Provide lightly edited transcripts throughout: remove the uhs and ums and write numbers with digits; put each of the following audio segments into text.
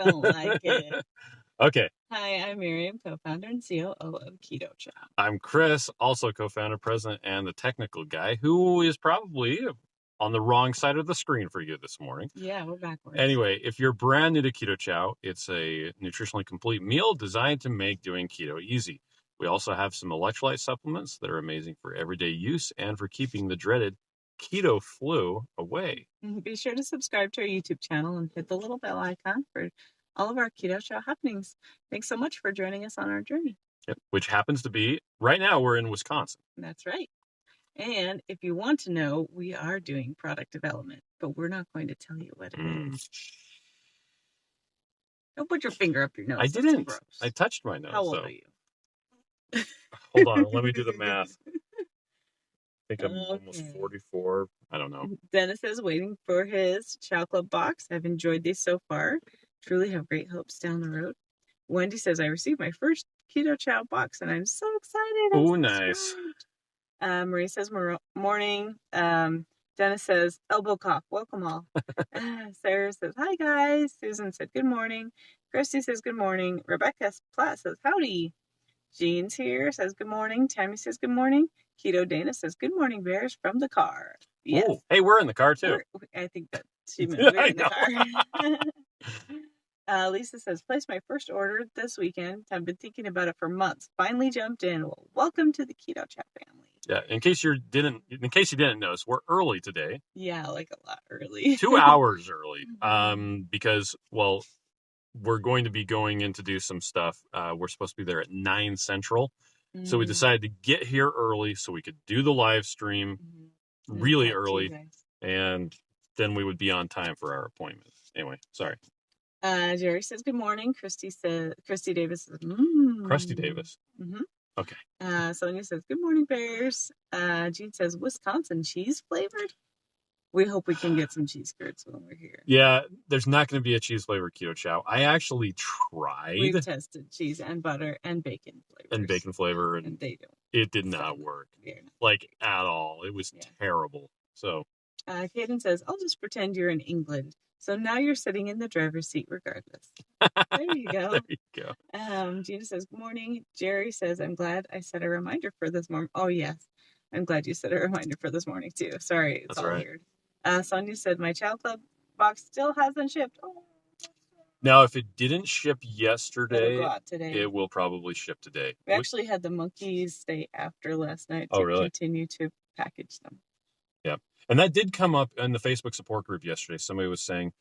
don't like it. Okay. Hi, I'm Miriam, co-founder and COO of Keto Chow. I'm Chris, also co-founder, president, and the technical guy who is probably on the wrong side of the screen for you this morning. Yeah, we're backwards. Anyway, if you're brand new to Keto Chow, it's a nutritionally complete meal designed to make doing keto easy. We also have some electrolyte supplements that are amazing for everyday use and for keeping the dreaded keto flu away. Be sure to subscribe to our YouTube channel and hit the little bell icon for all of our Keto Chow happenings. Thanks so much for joining us on our journey. Yep, which happens to be, right now, we're in Wisconsin. That's right. And if you want to know, we are doing product development, but we're not going to tell you what it is. Don't put your finger up your nose. I didn't. I touched my nose. How old are you? Hold on, let me do the math. I think I'm almost 44. I don't know. Dennis is waiting for his Chow Club box. I've enjoyed these so far. Truly have great hopes down the road. Wendy says, I received my first Keto Chow box, and I'm so excited. Oh, nice. Marie says, morning. Dennis says, elbow cough. Welcome all. Sarah says, hi, guys. Susan said, good morning. Christy says, good morning. Rebecca Platt says, howdy. Jean's here, says good morning. Tammy says good morning. Keto Dana says good morning, Bears, from the car. Yes. Oh, hey, we're in the car too. I think that she meant we're in the car. Lisa says, placed my first order this weekend. I've been thinking about it for months. Finally jumped in. Well, welcome to the Keto Chow family. Yeah, in case you didn't notice, we're early today. Yeah, like a lot early. 2 hours early. Because, well, we're going to be going in to do some stuff. We're supposed to be there at 9 Central. So we decided to get here early so we could do the live stream really early. And then we would be on time for our appointment. Anyway, sorry. Jerry says good morning. Christy Davis says, Krusty Davis. Okay. Sonia says, good morning, Bears. Jean says, Wisconsin cheese flavored. We hope we can get some cheese curds when we're here. Yeah, there's not going to be a cheese flavored Keto Chow. I actually tried. We've tested cheese and butter and bacon flavors. And they don't. It did not work. Like, at all. It was terrible. So. Kaden says, I'll just pretend you're in England. So now you're sitting in the driver's seat regardless. There you go. There you go. Gina says, good morning. Jerry says, I'm glad I set a reminder for this morning. Oh, yes. I'm glad you set a reminder for this morning, too. Sorry, it's all weird. Sonia said, my Chow Club box still hasn't shipped. Oh. Now, if it didn't ship yesterday, it will probably ship today. We actually had the monkeys stay after last night to continue to package them. Yeah. And that did come up in the Facebook support group yesterday. Somebody was saying,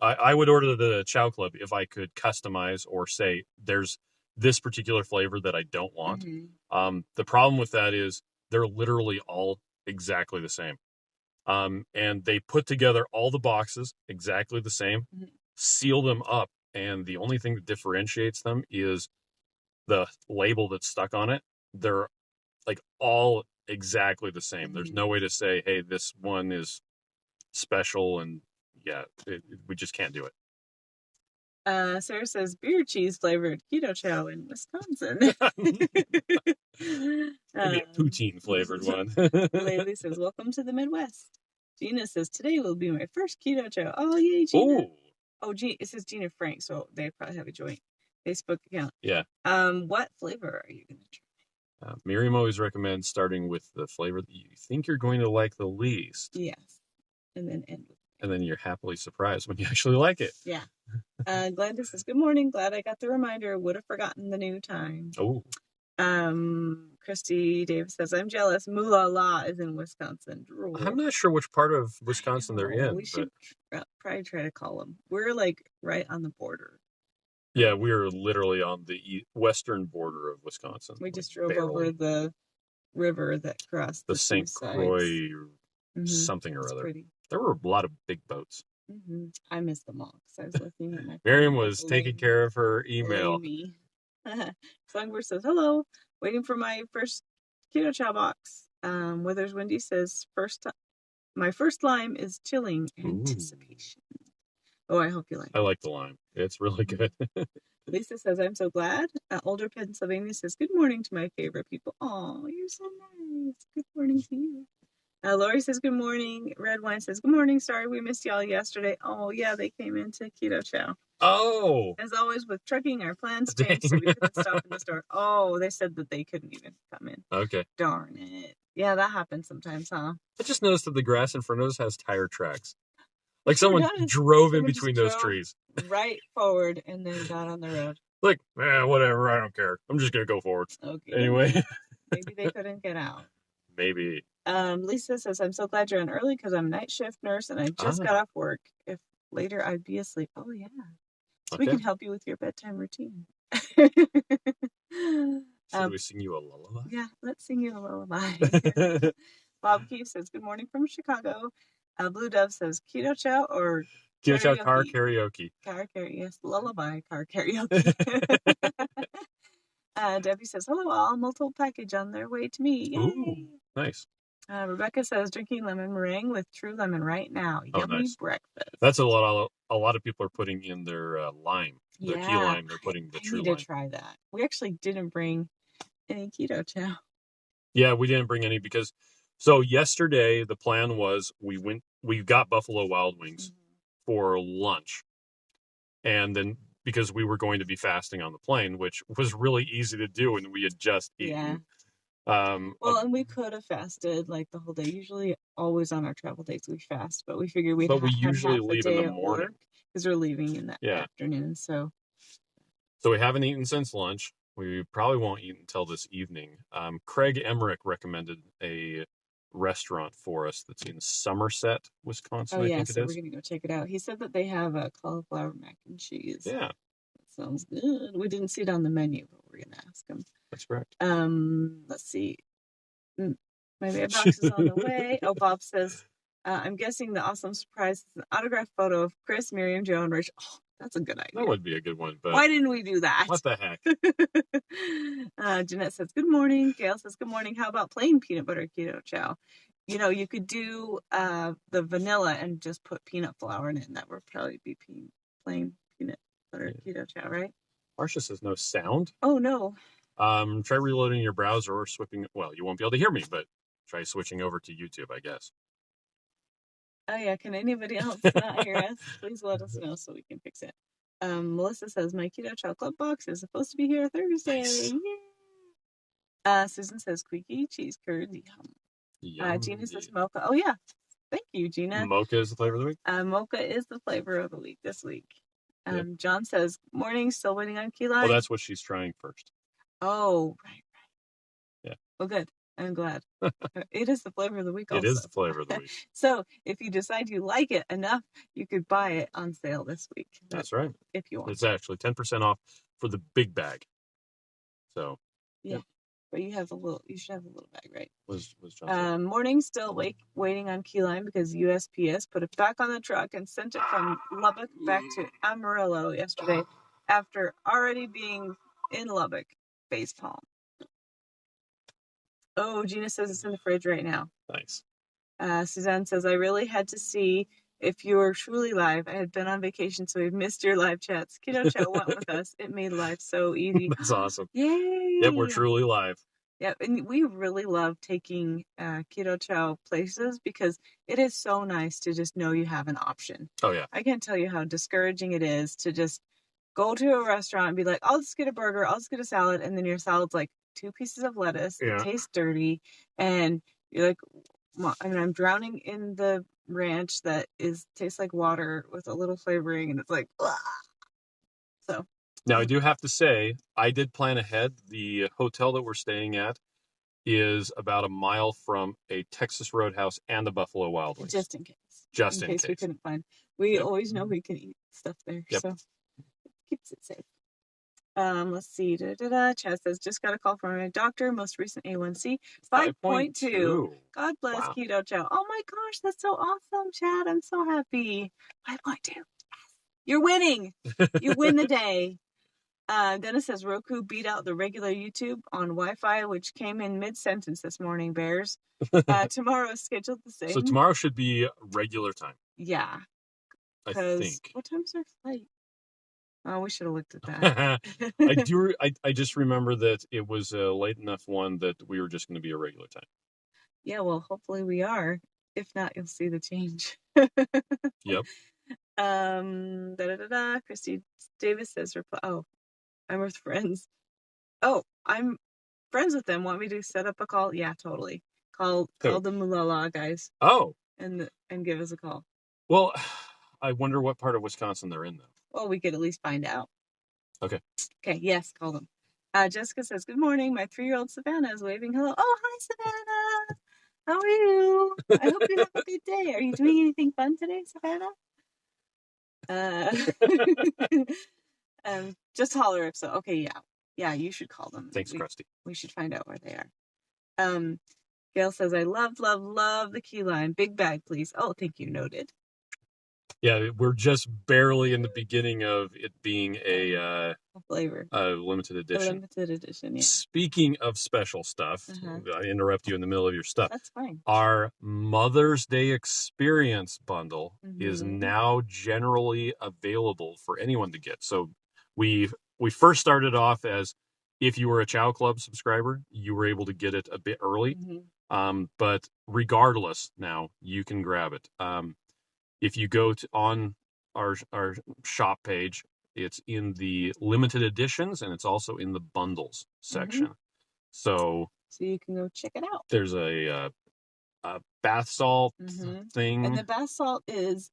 I would order the Chow Club if I could customize or say there's this particular flavor that I don't want. The problem with that is they're literally all exactly the same. And they put together all the boxes exactly the same, seal them up, and the only thing that differentiates them is the label that's stuck on it. They're like all exactly the same. There's no way to say, hey, this one is special, and we just can't do it. Sarah says beer cheese flavored Keto Chow in Wisconsin. Maybe a poutine flavored one. Laylee says, welcome to the Midwest. Gina says, today will be my first Keto Chow. Oh, yay, Gina. It says Gina Frank, so they probably have a joint Facebook account. Yeah. What flavor are you going to try? Miriam always recommends starting with the flavor that you think you're going to like the least. Yes. And then end with. And then you're happily surprised when you actually like it. Yeah. Glenda says, good morning. Glad I got the reminder. Would have forgotten the new time. Oh. Christy Davis says, I'm jealous. Moolah La is in Wisconsin. Drool. I'm not sure which part of Wisconsin they're in. We should probably try to call them. We're like right on the border. Yeah, we're literally on the western border of Wisconsin. We just drove over the river that crossed the St. Croix something or other. Pretty. There were a lot of big boats. I missed them all because I was looking at my Miriam was taking care of her email. Songbird says, hello, waiting for my first Keto Chow box. Withers Wendy says, my first lime is chilling anticipation. Oh, I hope you like it. I like the lime. It's really good. Lisa says, I'm so glad. Older Pennsylvania says, good morning to my favorite people. Oh, you're so nice. Good morning to you. Lori says, good morning. Red Wine says, good morning. Sorry we missed y'all yesterday. Oh, yeah, they came into Keto Chow. Oh. As always, with trucking, our plans Dang. changed, so we couldn't stop in the store. Oh, they said that they couldn't even come in. Okay. Darn it. Yeah, that happens sometimes, huh? I just noticed that the grass in front of us has tire tracks. It Like sure someone does. drove in Someone between just those drove trees. right forward and then got on the road. Like, whatever, I don't care. I'm just going to go forward. Okay. Anyway. Maybe they couldn't get out. Maybe. Lisa says, I'm so glad you're on early because I'm a night shift nurse and I just got off work. If later I'd be asleep. Oh, yeah. So we can help you with your bedtime routine. Should we sing you a lullaby? Yeah, let's sing you a lullaby. Bob Keefe says, good morning from Chicago. Blue Dove says, Keto Chow or Keto Chow car karaoke? Car karaoke. Yes, lullaby car karaoke. Debbie says, hello all, multiple package on their way to me. Yay! Ooh, nice. Rebecca says, drinking lemon meringue with true lemon right now. Yummy nice. breakfast. That's a lot of people are putting in their lime. Their key lime, they're putting the true lime. I need to try that. We actually didn't bring any Keto Chow. Yeah, we didn't bring any because, so yesterday the plan was we got Buffalo Wild Wings for lunch. And then because we were going to be fasting on the plane, which was really easy to do, and we had just eaten. Well, and we could have fasted like the whole day. Usually, always on our travel days we fast, but we figured we'd we usually leave in the morning because we're leaving in the afternoon. So we haven't eaten since lunch. We probably won't eat until this evening. Craig Emmerich recommended a restaurant for us that's in Somerset, Wisconsin. I think we're gonna go check it out. He said that they have a cauliflower mac and cheese. Yeah, that sounds good. We didn't see it on the menu, but we're gonna ask him. That's correct. Let's see. My mailbox is on the way. Oh, Bob says, I'm guessing the awesome surprise is an autographed photo of Chris, Miriam, Joe, and Rich. Oh, that's a good idea. That would be a good one, but why didn't we do that? What the heck? Jeanette says, good morning. Gail says, good morning. How about plain peanut butter Keto Chow? You know, you could do the vanilla and just put peanut flour in it, and that would probably be plain peanut butter Keto Chow, right? Marcia says no sound. Oh, no. Try reloading your browser or switching. Well, you won't be able to hear me, but try switching over to YouTube, I guess. Oh, yeah. Can anybody else not hear us? Please let us know so we can fix it. Melissa says, my Keto Chocolate box is supposed to be here Thursday. Nice. Yeah. Susan says, squeaky cheese curd. Yum. Gina says, mocha. Oh, yeah. Thank you, Gina. Mocha is the flavor of the week? Mocha is the flavor of the week this week. John says, morning, still waiting on key lime. Well, that's what she's trying first. Oh, right. Yeah. Well, good. I'm glad. It is the flavor of the week also. It is the flavor of the week. So if you decide you like it enough, you could buy it on sale this week. That's right. If you want. It's actually 10% off for the big bag. So. Yeah. But you should have a little bag, right? Was John morning, still waiting on key lime because USPS put it back on the truck and sent it from Lubbock back to Amarillo yesterday after already being in Lubbock. Facepalm. Oh, Gina says it's in the fridge right now. Nice. Suzanne says, I really had to see if you were truly live. I had been on vacation, so we've missed your live chats. Keto Chow went with us. It made life so easy. That's awesome. Yay! Yep, we're truly live. Yeah, and we really love taking Keto Chow places because it is so nice to just know you have an option. Oh, yeah. I can't tell you how discouraging it is to just go to a restaurant and be like, I'll just get a burger, I'll just get a salad, and then your salad's like 2 pieces of lettuce. Yeah. It tastes dirty, and you're like, I'm drowning in the ranch that tastes like water with a little flavoring, and it's like, ugh. So. Now, I do have to say, I did plan ahead. The hotel that we're staying at is about a mile from a Texas Roadhouse and the Buffalo Wild Wings. Just in case. Just in case. We couldn't find. We always know we can eat stuff there, so it keeps it safe. Let's see. Chaz says, just got a call from my doctor. Most recent A1C, 5.2. God bless Keto Chow. Oh my gosh, that's so awesome, Chad. I'm so happy. 5.2. You're winning. You win the day. Dennis says, Roku beat out the regular YouTube on Wi-Fi, which came in mid-sentence this morning, Bears. Tomorrow is scheduled the same. So tomorrow should be regular time. Yeah. I think. What time's our flight? Oh, we should have looked at that. I just remember that it was a late enough one that we were just going to be a regular time. Yeah, well, hopefully we are. If not, you'll see the change. Yep. Christy Davis says, oh, I'm with friends. Oh, I'm friends with them. Want me to set up a call? Yeah, totally. Call the Mulala guys Oh, and give us a call. well, I wonder what part of Wisconsin they're in, though. Well, we could at least find out. Okay. Okay, yes, call them. Jessica says, good morning. My 3-year-old Savannah is waving hello. Oh, hi, Savannah. How are you? I hope you have a good day. Are you doing anything fun today, Savannah? Just holler if so. Okay, yeah. Yeah, you should call them. Thanks, Krusty. We should find out where they are. Gail says, I love the key lime. Big bag, please. Oh, thank you. Noted. Yeah, we're just barely in the beginning of it being a flavor. A limited edition. A limited edition, yeah. Speaking of special stuff, I interrupt you in the middle of your stuff. That's fine. Our Mother's Day Experience bundle is now generally available for anyone to get. So we first started off as if you were a Chow Club subscriber, you were able to get it a bit early. But regardless, now you can grab it. If you go on our shop page, it's in the limited editions and it's also in the bundles section. So you can go check it out. There's a bath salt thing, and the bath salt is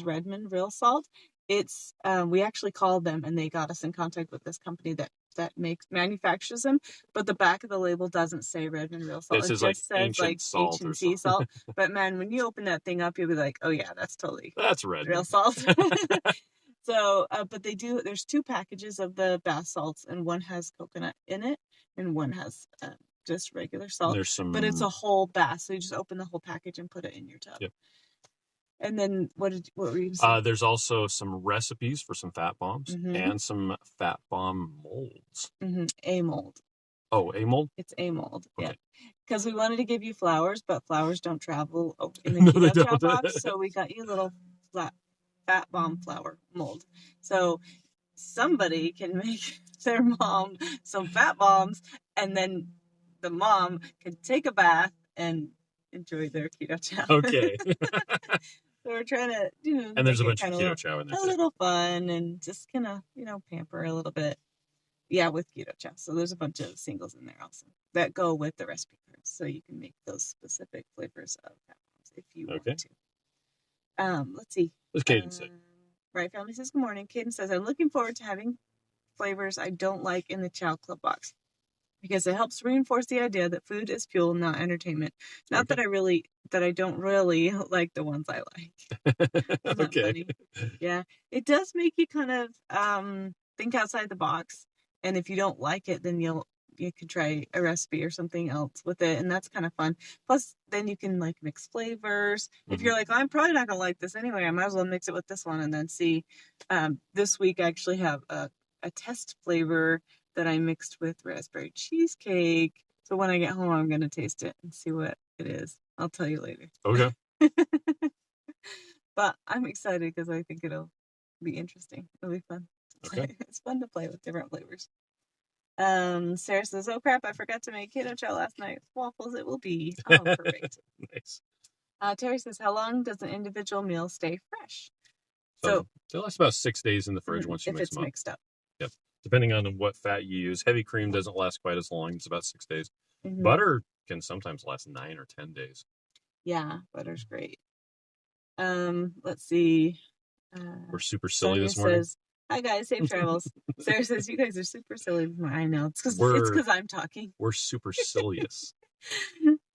Redmond real salt. It's we actually called them and they got us in contact with this company that manufactures them, but the back of the label doesn't say Redmond real salt. It just says like salt H&C salt. But man, when you open that thing up, you'll be like, oh yeah, that's Redmond real salt. So, but there's 2 packages of the bath salts, and one has coconut in it, and one has just regular salt. But it's a whole bath, so you just open the whole package and put it in your tub. Yep. And then what were you saying? There's also some recipes for some fat bombs and some fat bomb molds. A mold. Oh, a mold? It's a mold. Okay. Yeah. Because we wanted to give you flowers, but flowers don't travel in the Keto Chow box, so we got you little fat bomb flower mold. So somebody can make their mom some fat bombs, and then the mom can take a bath and enjoy their Keto Chow. Okay. So we're trying to, and there's a bunch of Keto Chow in there. A little fun and just kind of, pamper a little bit. Yeah, with Keto Chow. So there's a bunch of singles in there also that go with the recipe cards. So you can make those specific flavors of fat bombs if you want to. Let's see. What's Caden say? Right Family says, good morning. Caden says, I'm looking forward to having flavors I don't like in the Chow Club box, because it helps reinforce the idea that food is fuel, not entertainment. Not that I don't really like the ones I like. Okay. Funny? Yeah. It does make you kind of think outside the box. And if you don't like it, then you could try a recipe or something else with it. And that's kind of fun. Plus, then you can like mix flavors. If you're like, I'm probably not going to like this anyway, I might as well mix it with this one and then see. This week I actually have a test flavor that I mixed with raspberry cheesecake. So when I get home, I'm going to taste it and see what it is. I'll tell you later. Okay. But I'm excited because I think it'll be interesting. It'll be fun to play. Okay. It's fun to play with different flavors. Sarah says, oh crap, I forgot to make Keto Chow last night. Waffles it will be. Oh, perfect. Nice. Terry says, how long does an individual meal stay fresh? So it lasts about 6 days in the fridge once you mix them up. Mixed up. Yep. Depending on what fat you use. Heavy cream doesn't last quite as long. It's about 6 days. Butter can sometimes last 9 or 10 days. Yeah, butter's great. Let's see. We're super silly this morning. Says, hi guys, safe travels. Sarah says, you guys are super silly. I know. It's because I'm talking. We're supercilious.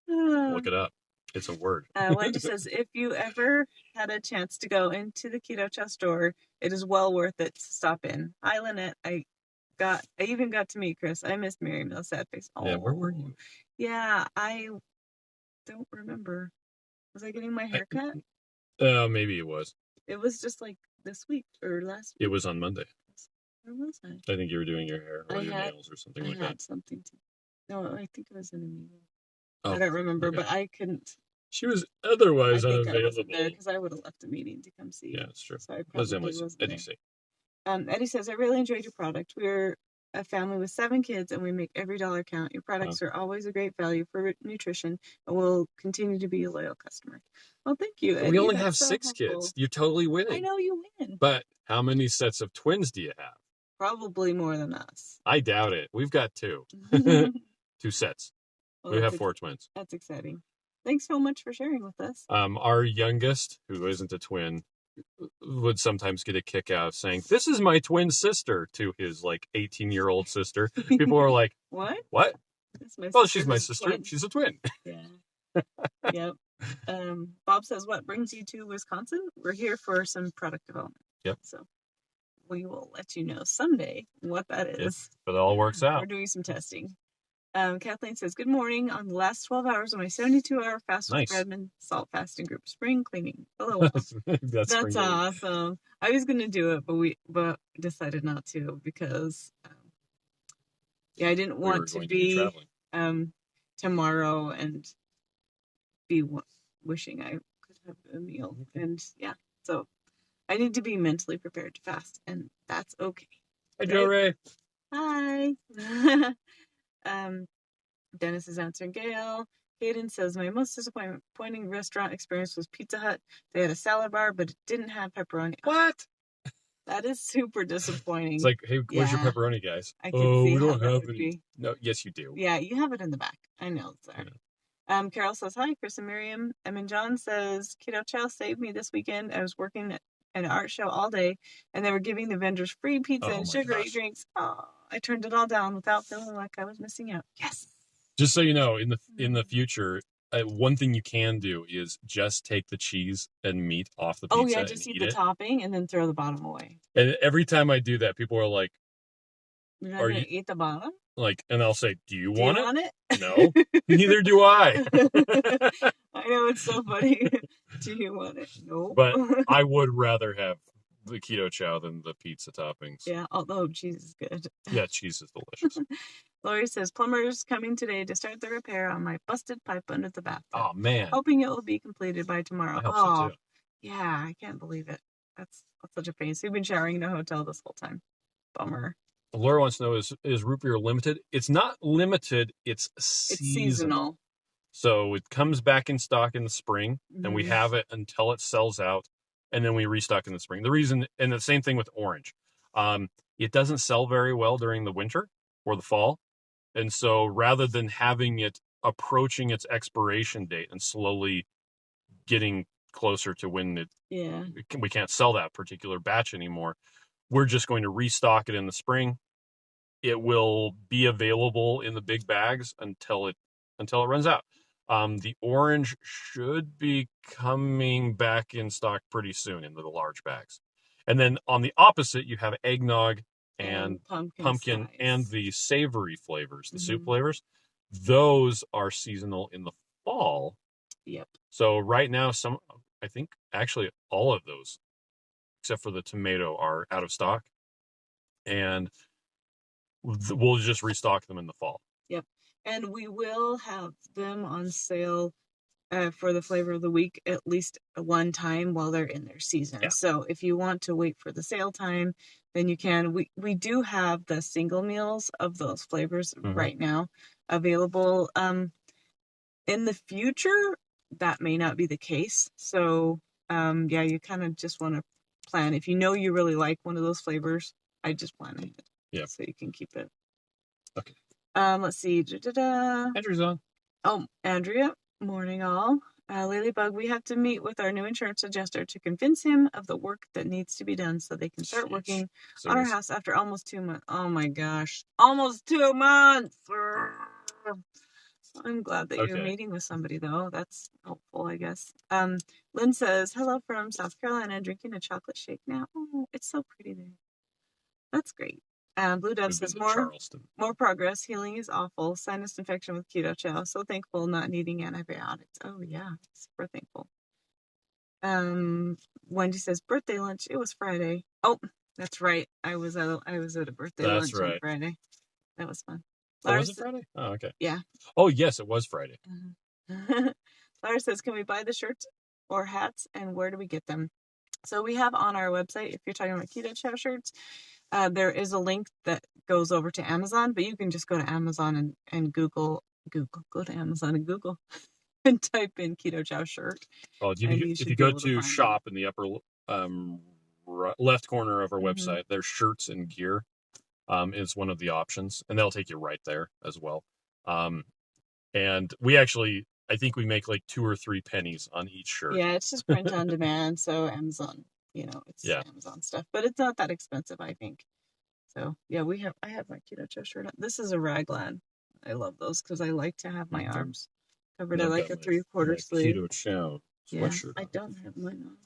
Look it up. It's a word. Wendy says, if you ever had a chance to go into the Keto Chow store, it is well worth it to stop in. Hi, Lynette. I even got to meet Chris. I missed Miriam. No sad face. Oh, yeah, where were you? Yeah, I don't remember. Was I getting my hair cut? Maybe it was. It was just like this week or last week. It was on Monday. Where was I? I think you were doing your hair or your nails or something like that. I had something to. No, I think it was in a meeting. I don't remember, but I couldn't. She was otherwise unavailable. Because I would have left the meeting to come see you. Yeah, that's true. So I probably wasn't Eddie say? Eddie says, I really enjoyed your product. We're a family with 7 kids, and we make every dollar count. Your products are always a great value for nutrition, and we'll continue to be a loyal customer. Well, thank you, Eddie. We only That's have so 6 helpful. kids. You're totally winning. I know you win. But how many sets of twins do you have? Probably more than us. I doubt it. We've got 2. 2 sets. Well, we have 4 twins. That's exciting. Thanks so much for sharing with us. Our youngest, who isn't a twin, would sometimes get a kick out of saying, "This is my twin sister," to his like 18-year-old sister. People are like, What? Well, she's my sister. Twin. She's a twin. Yeah. Yep. Bob says, what brings you to Wisconsin? We're here for some product development. Yep. So we will let you know someday what that is. Yep. But it all works out. We're doing some testing. Kathleen says, good morning. On the last 12 hours of my 72-hour fast with Redmond salt fasting group, spring cleaning. Hello. That's awesome. I was going to do it, but decided not to because, I didn't want to be tomorrow and be wishing I could have a meal. And so I need to be mentally prepared to fast, and that's okay. Hi, Joe Ray. Hi. Dennis is answering Gail. Hayden says, my most disappointing restaurant experience was Pizza Hut. They had a salad bar, but it didn't have pepperoni. What? That is super disappointing. It's like, hey, where's your pepperoni, guys? I can see we how don't that have would any. Be. No, yes, you do. Yeah, you have it in the back. I know it's there. Yeah. Carol says, hi, Chris and Miriam. And John says, Keto Chow saved me this weekend. I was working at an art show all day, and they were giving the vendors free pizza and sugary drinks. Oh, I turned it all down without feeling like I was missing out. Yes. Just so you know, in the future, one thing you can do is just take the cheese and meat off the pizza. Oh, yeah, just eat the topping and then throw the bottom away. And every time I do that, people are like, you're not going to eat the bottom? Like, and I'll say, do you want it? No, neither do I. I know, it's so funny. Do you want it? No. But I would rather have the Keto Chow than the pizza toppings. Yeah, although cheese is good. Yeah, cheese is delicious. Lori says, plumber's coming today to start the repair on my busted pipe under the bathtub. Oh, man. Hoping it will be completed by tomorrow. I hope so, too. Yeah, I can't believe it. That's such a pain. So you've been showering in a hotel this whole time. Bummer. Laura wants to know, is root beer limited? It's not limited. It's seasonal. So it comes back in stock in the spring, and we have it until it sells out, and then we restock in the spring. The reason, and the same thing with orange. It doesn't sell very well during the winter or the fall. And so rather than having it approaching its expiration date and slowly getting closer to when we can't sell that particular batch anymore, we're just going to restock it in the spring. It will be available in the big bags until it runs out. The orange should be coming back in stock pretty soon into the large bags. And then on the opposite, you have eggnog and pumpkin and the savory flavors, the soup flavors. Those are seasonal in the fall. Yep. So right now, I think actually all of those, except for the tomato, are out of stock. And we'll just restock them in the fall. Yep. And we will have them on sale for the flavor of the week at least one time while they're in their season. Yeah. So if you want to wait for the sale time, then you can. We do have the single meals of those flavors right now available. In the future, that may not be the case. So you kind of just want to plan. If you know you really like one of those flavors, I just plan ahead. Yeah. So you can keep it. Okay. Let's see. Andrew's on. Oh, Andrea. Morning, all. Ladybug, we have to meet with our new insurance adjuster to convince him of the work that needs to be done so they can start working on our house after almost 2 months. Oh my gosh. Almost 2 months. I'm glad that you're meeting with somebody, though. That's helpful, I guess. Lynn says, hello from South Carolina, drinking a chocolate shake now. Oh, it's so pretty there. That's great. Blue Dove says, more progress. Healing is awful. Sinus infection with Keto Chow. So thankful not needing antibiotics. Oh, yeah. Super thankful. Wendy says, birthday lunch. It was Friday. Oh, that's right. I was at a birthday lunch on Friday. That was fun. Oh, was it Friday? Oh, okay. Yeah. Oh, yes, it was Friday. Laura says, can we buy the shirts or hats, and where do we get them? So we have on our website, if you're talking about Keto Chow shirts, there is a link that goes over to Amazon, but you can just go to Amazon and go to Amazon and Google and type in Keto Chow shirt. Well, if you go to shop in the upper left corner of our website, there's shirts and gear. Is one of the options, and they'll take you right there as well. And we actually, I think we make like 2 or 3 pennies on each shirt. Yeah, it's just print on demand, so Amazon, it's Amazon stuff, but it's not that expensive, I think. So yeah, I have my Keto Chow shirt on. This is a raglan. I love those because I like to have my arms covered. I like a 3/4 sleeve. Keto Chow sweatshirt. Yeah, I don't have mine on.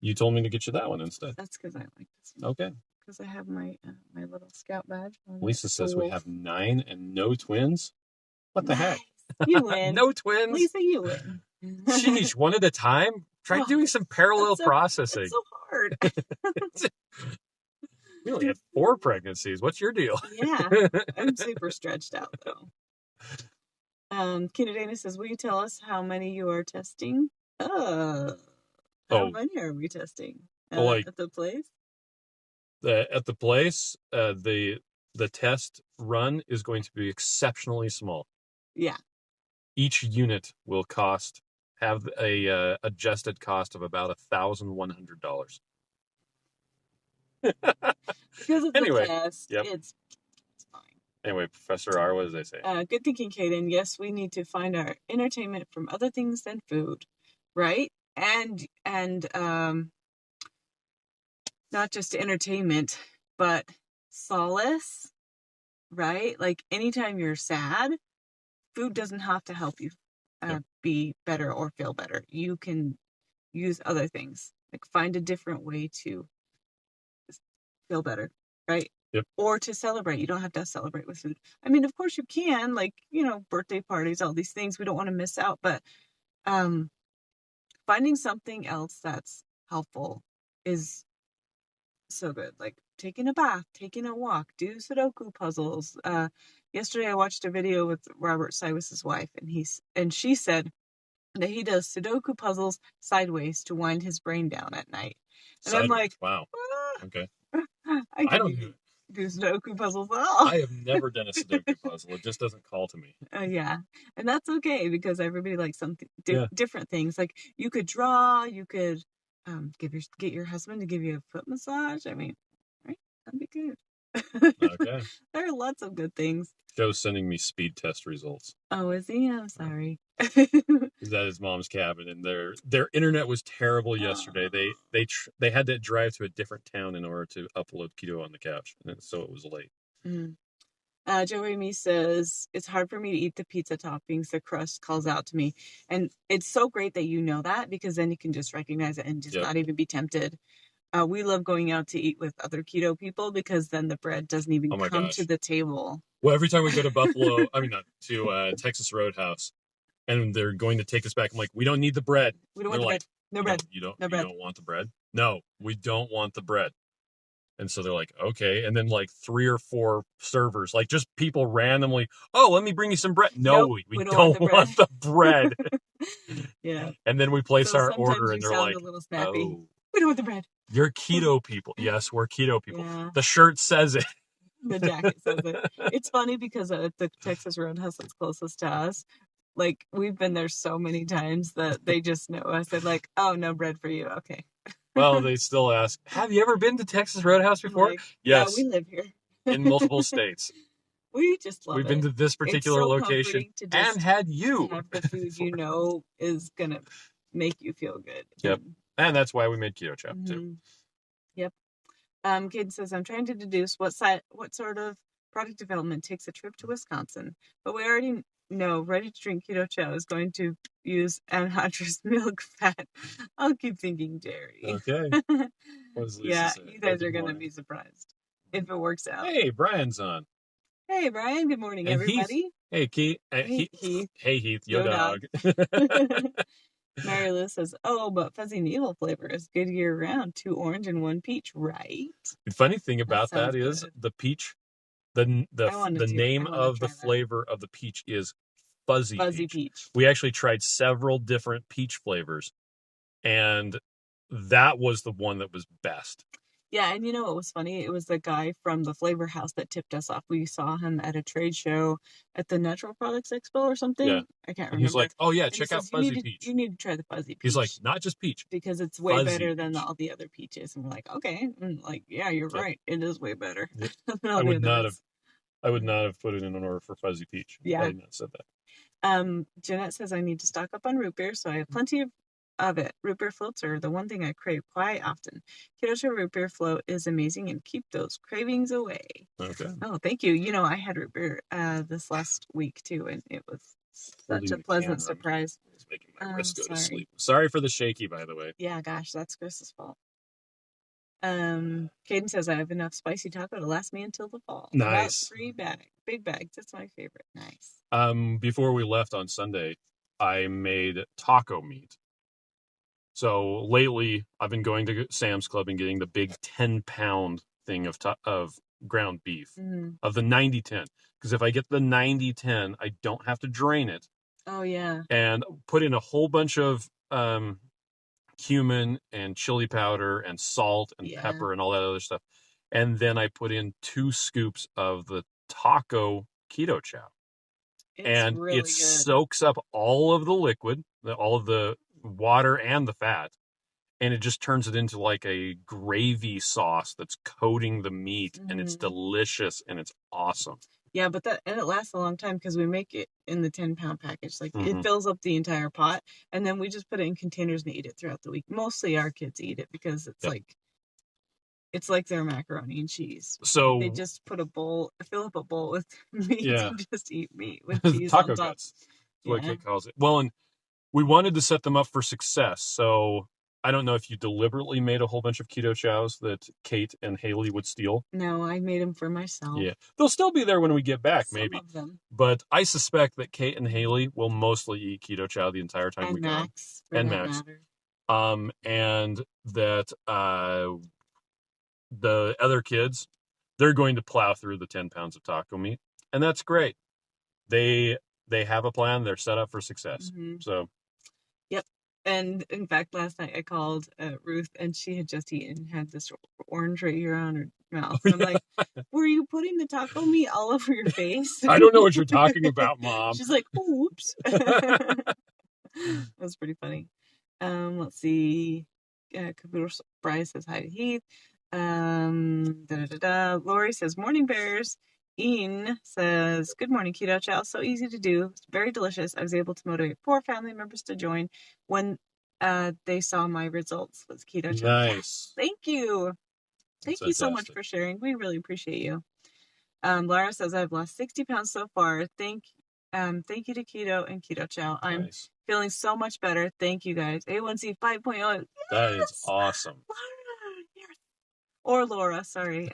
You told me to get you that one instead. That's because I like this one. Okay. Because I have my my little scout badge. Lisa says we have 9 and no twins. What the heck? You win. No twins. Lisa, you win. Sheesh, one at a time? Try doing some parallel processing. It's so hard. We only had 4 pregnancies. What's your deal? Yeah, I'm super stretched out though. Kinadana says, will you tell us how many you are testing? How many are we testing? At the place? At the place, the test run is going to be exceptionally small. Yeah. Each unit will have a adjusted cost of about $1,100. Because it's a test. Yep. It's fine. Anyway, Professor R, what does they say? Good thinking, Kaden. Yes, we need to find our entertainment from other things than food, right? And not just entertainment, but solace, right? Like anytime you're sad, food doesn't have to help you be better or feel better. You can use other things, like find a different way to feel better, right? Yep. Or to celebrate. You don't have to celebrate with food. I mean, of course you can, like, birthday parties, all these things we don't want to miss out, but finding something else that's helpful is so good. Like taking a bath, taking a walk, do Sudoku puzzles. Yesterday I watched a video with Robert Cywus's wife, and she said that he does Sudoku puzzles sideways to wind his brain down at night. And sideways. I'm like, wow. Okay. I don't do Sudoku puzzles at all. I have never done a Sudoku puzzle. It just doesn't call to me. Yeah. And that's okay because everybody likes something different things. Like you could draw, you could get your husband to give you a foot massage. I mean, right? That'd be good. Okay. There are lots of good things. Joe's sending me speed test results. Oh, is he? I'm sorry. He's at his mom's cabin, and their internet was terrible yesterday. They had to drive to a different town in order to upload Keto on the Couch, and so it was late. Joe Amy says, it's hard for me to eat the pizza toppings. The crust calls out to me. And it's so great that you know that, because then you can just recognize it and just not even be tempted. We love going out to eat with other keto people because then the bread doesn't even come to the table. Well, every time we go to Texas Roadhouse, and they're going to take us back, I'm like, we don't need the bread. We don't want the bread. No bread. You don't want the bread? No, we don't want the bread. And so they're like, okay. And then like 3 or 4 servers, like just people randomly, oh, let me bring you some bread. No, we don't want the bread. Yeah. And then we place our order and they're like, a little snappy. Oh, we don't want the bread. You're keto people. Yes, we're keto people. Yeah. The shirt says it. The jacket says it. It's funny because at the Texas Roadhouse that's closest to us, like we've been there so many times that they just know us. They're like, oh, no bread for you. Okay. Well, they still ask, have you ever been to Texas Roadhouse before? Like, yes. Yeah, we live here. In multiple states. We just love We've been to this particular location and had you. Have the food you know is going to make you feel good. Yep. And that's why we made Keto Chow, too. Yep. Kid says, I'm trying to deduce what sort of product development takes a trip to Wisconsin. But we already know ready to drink Keto Chow is going to use anhydrous milk fat. I'll keep thinking dairy. Okay. What does Lisa yeah, say? You guys are going to be surprised if it works out. Hey, Brian's on. Hey, Brian. Good morning, and everybody. Hey, Keith. Heath. Hey, Heath. Yo, dog. Mary Lou says, oh, but fuzzy needle flavor is good year round. 2 orange and 1 peach, right? The funny thing about that is the peach, the name of the flavor of the peach is fuzzy peach. We actually tried several different peach flavors, and that was the one that was best. Yeah, and you know what was funny? It was the guy from the Flavor House that tipped us off. We saw him at a trade show at the Natural Products Expo or Yeah. something. I can't And he's remember. like, oh yeah, And he check out says fuzzy peach. you need to try the fuzzy He's like, peach not just peach, because it's way fuzzy better than peach. all the other peaches. And we're like, okay, and like, yeah, you're Yep. right. It is way better Yep. than I all the would other not have ones. I would not have put it in an order for fuzzy peach if I Yeah. had not said that. Jeanette says I need to stock up on root beer, so I have plenty of it. Root beer floats are the one thing I crave quite often. Keto Chow root beer float is amazing and keep those cravings away. Okay. Oh, thank you. You know, I had root beer this last week too, and it was such a pleasant surprise. It's making my wrist go to Sorry. sleep. Sorry for the shaky, by the way. Yeah, gosh, that's Chris's fault. Caden says I have enough spicy taco to last me until the fall. Nice. About big bags. That's my favorite. Nice. Before we left on Sunday, I made taco meat. So lately, I've been going to Sam's Club and getting the big 10-pound thing of ground beef of the 90-10. Because if I get the 90-10, I don't have to drain it. Oh yeah. And put in a whole bunch of cumin and chili powder and salt and pepper and all that other stuff. And then I put in 2 scoops of the taco Keto Chow. And really it good. soaks up all of the liquid, all of the water and the fat, and it just turns it into like a gravy sauce that's coating the meat, and it's delicious and it's awesome. Yeah, but and it lasts a long time because we make it in the 10-pound package. Like it fills up the entire pot, and then we just put it in containers and eat it throughout the week. Mostly our kids eat it because it's like their macaroni and cheese. So they just fill up a bowl with meat and just eat meat with cheese taco on top. guts. That's what Kate calls it. Well, and we wanted to set them up for success, so I don't know if you deliberately made a whole bunch of Keto Chows that Kate and Haley would steal. No, I made them for myself. Yeah, they'll still be there when we get back, maybe. Some of them. But I suspect that Kate and Haley will mostly eat Keto Chow the entire time we go. Max, for that matter. And that the other kids, they're going to plow through the 10 pounds of taco meat, and that's great. They have a plan. They're set up for success. So. Yep. And in fact, last night I called Ruth, and she had just eaten, had this orange right here on her mouth. And I'm like, were you putting the taco meat all over your face? I don't know what you're talking about, Mom. She's like, oops. That was pretty funny. Let's see. Caboodle Bryce says hi to Heath. Lori says, morning bears. Ian says, good morning, Keto Chow. So easy to do. It's very delicious. I was able to motivate 4 family members to join when they saw my results with Keto Chow. Nice. Thank you. Thank you so much for sharing. We really appreciate you. Lara says, I've lost 60 pounds so far. Thank you to Keto and Keto Chow. I'm feeling so much better. Thank you guys. A1C 5.0. Yes! That is awesome. Or Laura, sorry.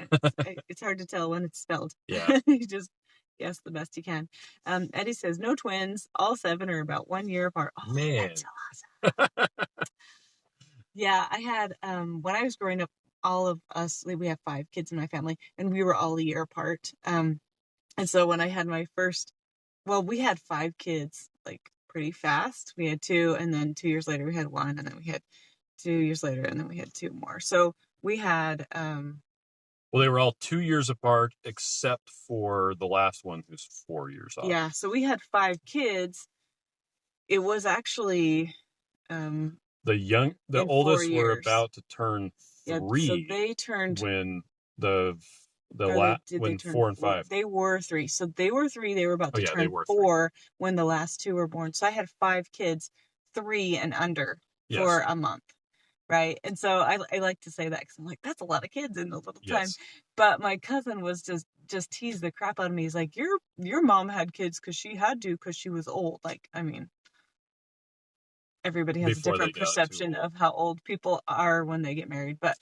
It's hard to tell when it's spelled. Yeah. You just guess the best you can. Eddie says, no twins. All 7 are about 1 year apart. Oh, man. That's so awesome. Yeah, I had, when I was growing up, all of us, we have 5 kids in my family, and we were all a year apart. And so when I had my first, we had 5 kids, like, pretty fast. We had 2, and then 2 years later we had 1, and then we had 2 years later, and then we had 2 more. So we had they were all 2 years apart except for the last one who's 4 years off. Yeah, so we had 5 kids. It was actually the oldest were about to turn 3. So they turned when when 4 and 5. They were 3. So they were 3. They were about to turn 4 when the last 2 were born. So I had 5 kids, 3 and under for a month. Right. And so I like to say that because I'm like, that's a lot of kids in a little time. But my cousin was just teased the crap out of me. He's like, your mom had kids because she had to because she was old. Like, I mean, everybody has a different perception of how old people are when they get married. But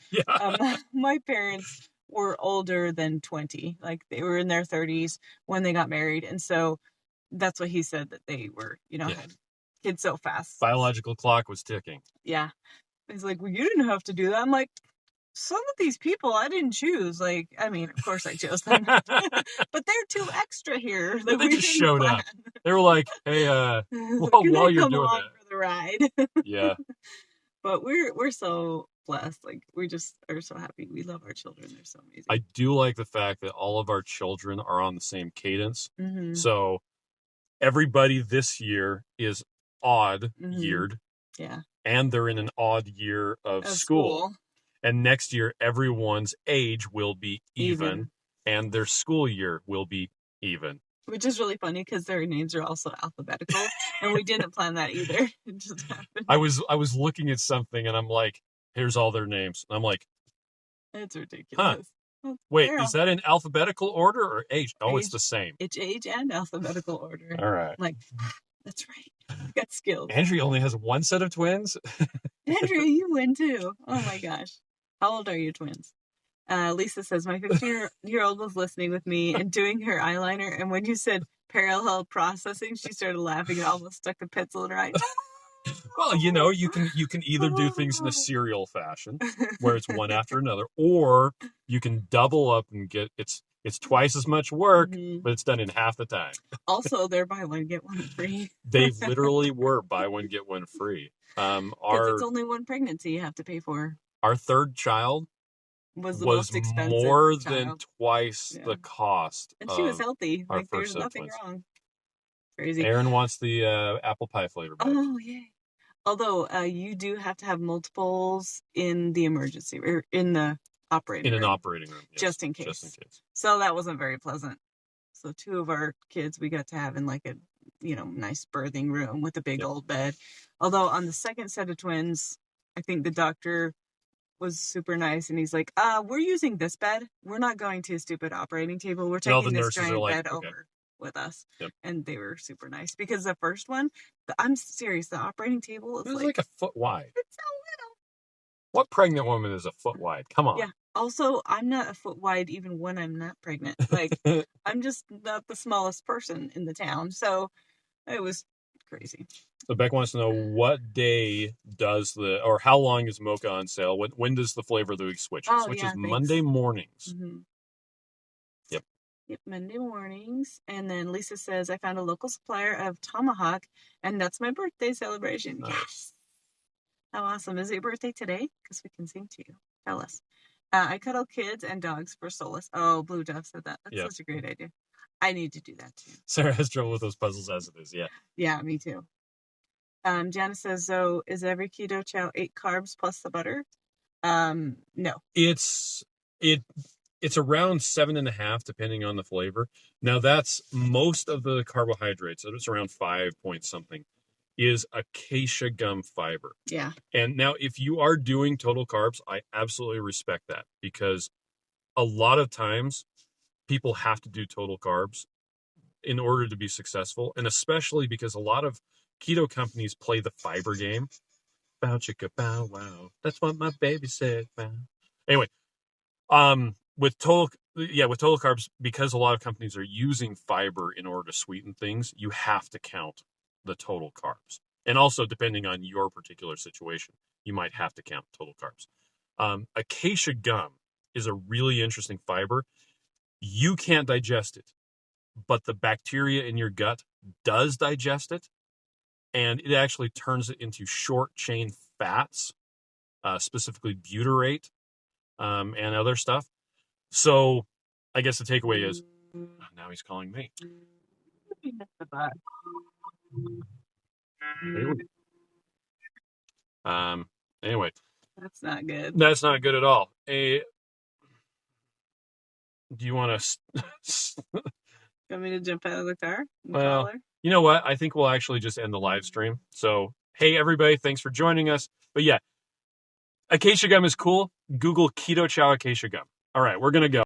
my parents were older than 20. Like, they were in their 30s when they got married. And so that's what he said, that they were, had kids so fast. Biological clock was ticking. Yeah. He's like, well, you didn't have to do that. I'm like, some of these people I didn't choose. Like, I mean, of course I chose them. But they're 2 extra here. They just showed up. They were like, hey, while you're doing that. For the ride. Yeah. But we're so blessed. Like, we just are so happy. We love our children. They're so amazing. I do like the fact that all of our children are on the same cadence. Mm-hmm. So everybody this year is odd yeared. Yeah. And they're in an odd year of school. And next year, everyone's age will be even. And their school year will be even. Which is really funny because their names are also alphabetical, and we didn't plan that either. It just happened. I was looking at something, and I'm like, here's all their names. And I'm like, it's ridiculous. Huh. Wait, is that in alphabetical order or age? Oh, it's the same. It's age and alphabetical order. All right. I'm like, that's right. You got skills. Andrea only has one set of twins. Andrea, you win too. Oh my gosh. How old are your twins? Lisa says, my 15-year-old was listening with me and doing her eyeliner, and when you said parallel processing, she started laughing and almost stuck a pencil in her eye. Well, you can either do things in a serial fashion, where it's one after another, or you can double up and get it's twice as much work, but it's done in half the time. Also, they're buy one get one free. They literally were buy one get one free. Because it's only one pregnancy you have to pay for. Our third child was the most expensive more child. than twice the cost. And she was healthy. Like, there's nothing twins. Wrong. Crazy. Aaron wants the apple pie flavor back. Oh, yay. Although you do have to have multiples in the emergency or in the operating room. In an operating room, yes. Just in case. So that wasn't very pleasant. So 2 of our kids we got to have in like a nice birthing room with a big old bed. Although on the second set of twins, I think the doctor was super nice, and he's like, we're using this bed. We're not going to a stupid operating table. We're taking this giant bed over with us. Yep. And they were super nice because the first one, I'm serious, the operating table is like a foot wide. It's so little. What pregnant woman is a foot wide? Come on. Yeah. Also, I'm not a foot wide even when I'm not pregnant. Like, I'm just not the smallest person in the town. So it was crazy. So Beck wants to know what day or how long is mocha on sale? When does the flavor of the week switch? It switches Monday mornings. Mm-hmm. Yep, Monday mornings. And then Lisa says, I found a local supplier of Tomahawk, and that's my birthday celebration. Nice. Yes. How awesome. Is it your birthday today? Because we can sing to you. Tell us. I cuddle kids and dogs for solace. Oh, Blue Dove said that. That's such a great idea. I need to do that too. Sarah has trouble with those puzzles as it is, yeah. Yeah, me too. Janice says, so is every keto chow 8 carbs plus the butter? No. It's around 7.5 depending on the flavor. Now that's most of the carbohydrates. So it's around 5 point something is acacia gum fiber. Yeah. And now if you are doing total carbs, I absolutely respect that because a lot of times people have to do total carbs in order to be successful. And especially because a lot of keto companies play the fiber game. Bow chicka bow wow. That's what my baby said. Bow. Anyway, with total carbs, because a lot of companies are using fiber in order to sweeten things, you have to count the total carbs. And also, depending on your particular situation, you might have to count total carbs. Acacia gum is a really interesting fiber. You can't digest it, but the bacteria in your gut does digest it, and it actually turns it into short chain fats, specifically butyrate, and other stuff. So I guess the takeaway is, now he's calling me. Anyway. That's not good. That's not good at all. Do you want to... Want me to jump out of the car? Well, you know what? I think we'll actually just end the live stream. So, hey, everybody, thanks for joining us. But yeah, acacia gum is cool. Google Keto Chow acacia gum. All right, we're going to go.